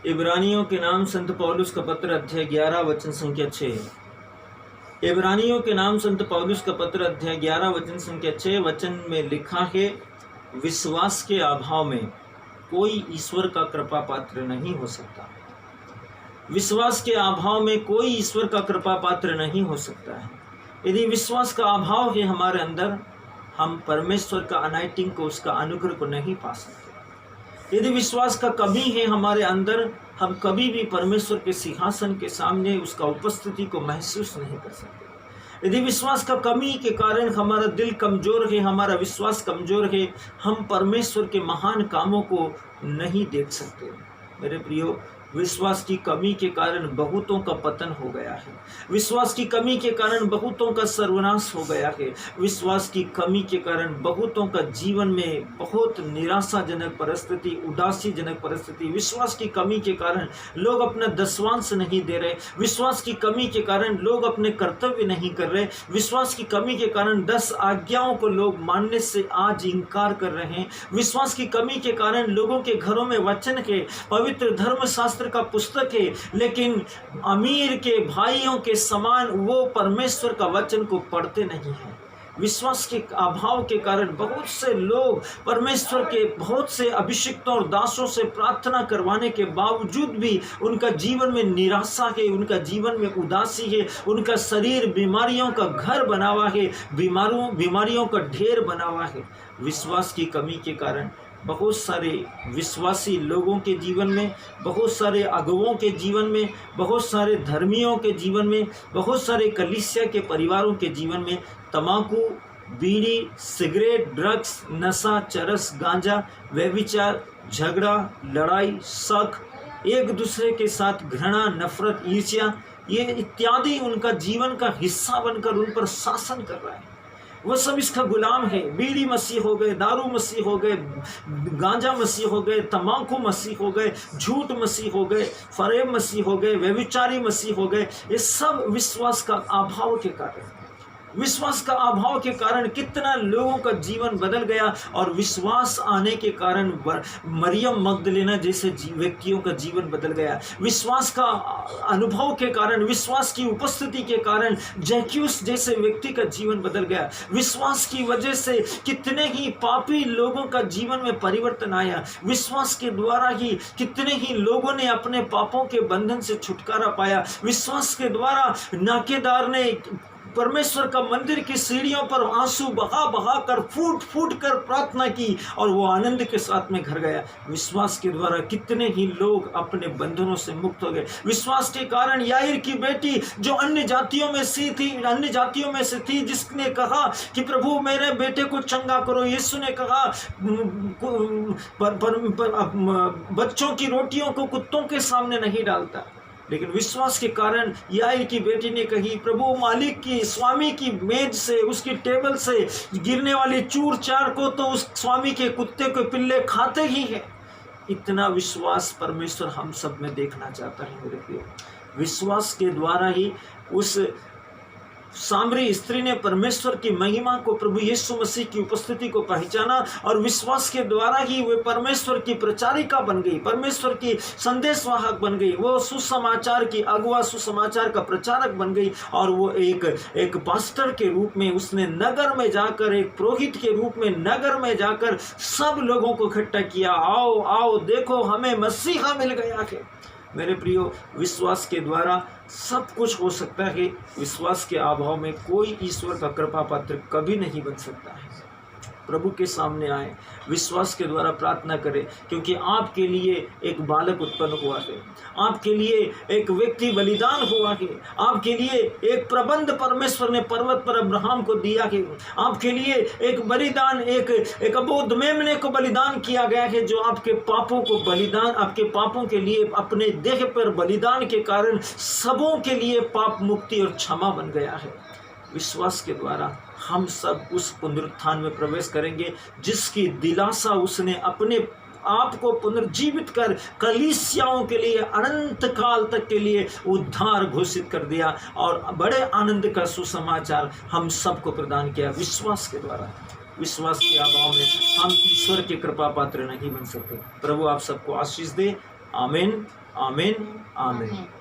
इब्रानियों के नाम संत पौलुस का पत्र अध्याय 11 वचन संख्या 6। इब्रानियों के नाम संत पौलुस का पत्र अध्याय 11 वचन संख्या 6 वचन में लिखा है, विश्वास के अभाव में कोई ईश्वर का कृपा पात्र नहीं हो सकता। विश्वास के अभाव में कोई ईश्वर का कृपा पात्र नहीं हो सकता है। यदि विश्वास का अभाव है हमारे अंदर, हम परमेश्वर का अनाइटिंग को, उसका अनुग्रह को नहीं पा सकते। यदि विश्वास का कमी है हमारे अंदर, हम कभी भी परमेश्वर के सिंहासन के सामने उसका उपस्थिति को महसूस नहीं कर सकते। यदि विश्वास का कमी के कारण हमारा दिल कमजोर है, हमारा विश्वास कमजोर है, हम परमेश्वर के महान कामों को नहीं देख सकते। मेरे प्रियो, विश्वास की कमी के कारण बहुतों का पतन हो गया है। विश्वास की कमी के कारण बहुतों का सर्वनाश हो गया है। विश्वास की कमी के कारण बहुतों का जीवन में बहुत निराशाजनक परिस्थिति, उदासीजनक परिस्थिति। विश्वास की कमी के कारण लोग अपना दसवांश नहीं दे रहे। विश्वास की कमी के कारण लोग अपने कर्तव्य नहीं कर रहे। विश्वास की कमी के कारण 10 आज्ञाओं को लोग मानने से आज इनकार कर रहे हैं। विश्वास की कमी के कारण लोगों के घरों में वचन के, पवित्र धर्मशास्त्र का पुस्तक है, लेकिन अमीर के भाइयों के समान वो परमेश्वर का वचन को पढ़ते नहीं हैं। विश्वास के अभाव के कारण बहुत से लोग परमेश्वर के बहुत से अभिषिक्तों और दासों से प्रार्थना करवाने के बावजूद भी उनका जीवन में निराशा है, उनका जीवन में उदासी है, उनका शरीर बीमारियों का घर बना हुआ है, बीमारियों का ढेर बना हुआ है। विश्वास की कमी के कारण बहुत सारे विश्वासी लोगों के जीवन में, बहुत सारे अगुवों के जीवन में, बहुत सारे धर्मियों के जीवन में, बहुत सारे कलीसिया के परिवारों के जीवन में तंबाकू, बीड़ी, सिगरेट, ड्रग्स, नशा, चरस, गांजा, व्यभिचार, झगड़ा, लड़ाई, शक, एक दूसरे के साथ घृणा, नफरत, ईर्ष्या, ये इत्यादि उनका जीवन का हिस्सा बनकर उन पर शासन कर रहा है। वो सब इसका गुलाम है। बीड़ी मसीह हो गए, दारू मसीह हो गए, गांजा मसीह हो गए, तंबाकू मसीह हो गए, झूठ मसीह हो गए, फरेब मसीह हो गए, व्यभिचारी मसीह हो गए। ये सब विश्वास का अभाव के कारण, विश्वास का अभाव के कारण कितना लोगों का जीवन बदल गया। और विश्वास आने के कारण मरियम मगदलेना जैसे व्यक्तियों का जीवन बदल गया। विश्वास का अनुभव के कारण, विश्वास की उपस्थिति के कारण जैक्यूस जैसे व्यक्ति का जीवन बदल गया। विश्वास की वजह से कितने ही पापी लोगों का जीवन में परिवर्तन आया। विश्वास के द्वारा ही कितने ही लोगों ने अपने पापों के बंधन से छुटकारा पाया। विश्वास के द्वारा नाकेदार ने परमेश्वर का मंदिर की सीढ़ियों पर आंसू बहा बहा कर, फूट फूट कर प्रार्थना की और वो आनंद के साथ में घर गया। विश्वास के द्वारा कितने ही लोग अपने बंधनों से मुक्त हो गए। विश्वास के कारण याईर की बेटी जो अन्य जातियों में से थी, जिसने कहा कि प्रभु मेरे बेटे को चंगा करो। यीशु ने कहा बच्चों की रोटियों को कुत्तों के सामने नहीं डालता, लेकिन विश्वास के कारण याईर की बेटी ने कही, प्रभु मालिक की, स्वामी की मेज से, उसकी टेबल से गिरने वाली चूर चार को तो उस स्वामी के कुत्ते के पिल्ले खाते ही हैं। इतना विश्वास परमेश्वर हम सब में देखना चाहता है मेरे प्रिय। विश्वास के द्वारा ही उस सामरी स्त्री ने परमेश्वर की महिमा को, प्रभु यीशु मसीह की उपस्थिति को पहचाना और विश्वास के द्वारा ही वे परमेश्वर की प्रचारिका बन गई, परमेश्वर की संदेशवाहक बन गई। वो सुसमाचार की अगुआ, सुसमाचार का प्रचारक बन गई और वो एक पास्टर के रूप में उसने नगर में जाकर, एक पुरोहित के रूप में नगर में जाकर सब लोगों को इकट्ठा किया। आओ आओ देखो, हमें मसीहा मिल गया है। मेरे प्रियो, विश्वास के द्वारा सब कुछ हो सकता है। विश्वास के अभाव में कोई ईश्वर का कृपा पात्र कभी नहीं बन सकता है। प्रभु के सामने आए, विश्वास के द्वारा प्रार्थना करें, क्योंकि आपके लिए एक बालक उत्पन्न हुआ है, आपके लिए एक व्यक्ति बलिदान हुआ है, आपके लिए एक प्रबंध परमेश्वर ने पर्वत पर अब्राहम को दिया है, आपके लिए एक बलिदान, एक अबोध मेमने को बलिदान किया गया है, जो आपके पापों को बलिदान, आपके पापों के लिए अपने देह पर बलिदान के कारण सबों के लिए पाप मुक्ति और क्षमा बन गया है। विश्वास के द्वारा हम सब उस पुनरुत्थान में प्रवेश करेंगे जिसकी दिलासा उसने अपने आप को पुनर्जीवित कर कलीसियाओं के लिए अनंत काल तक के लिए उद्धार घोषित कर दिया और बड़े आनंद का सुसमाचार हम सबको प्रदान किया विश्वास के द्वारा। विश्वास के अभाव में हम ईश्वर के कृपा पात्र नहीं बन सकते। प्रभु आप सबको आशीष दे। आमीन। आमीन आमीन।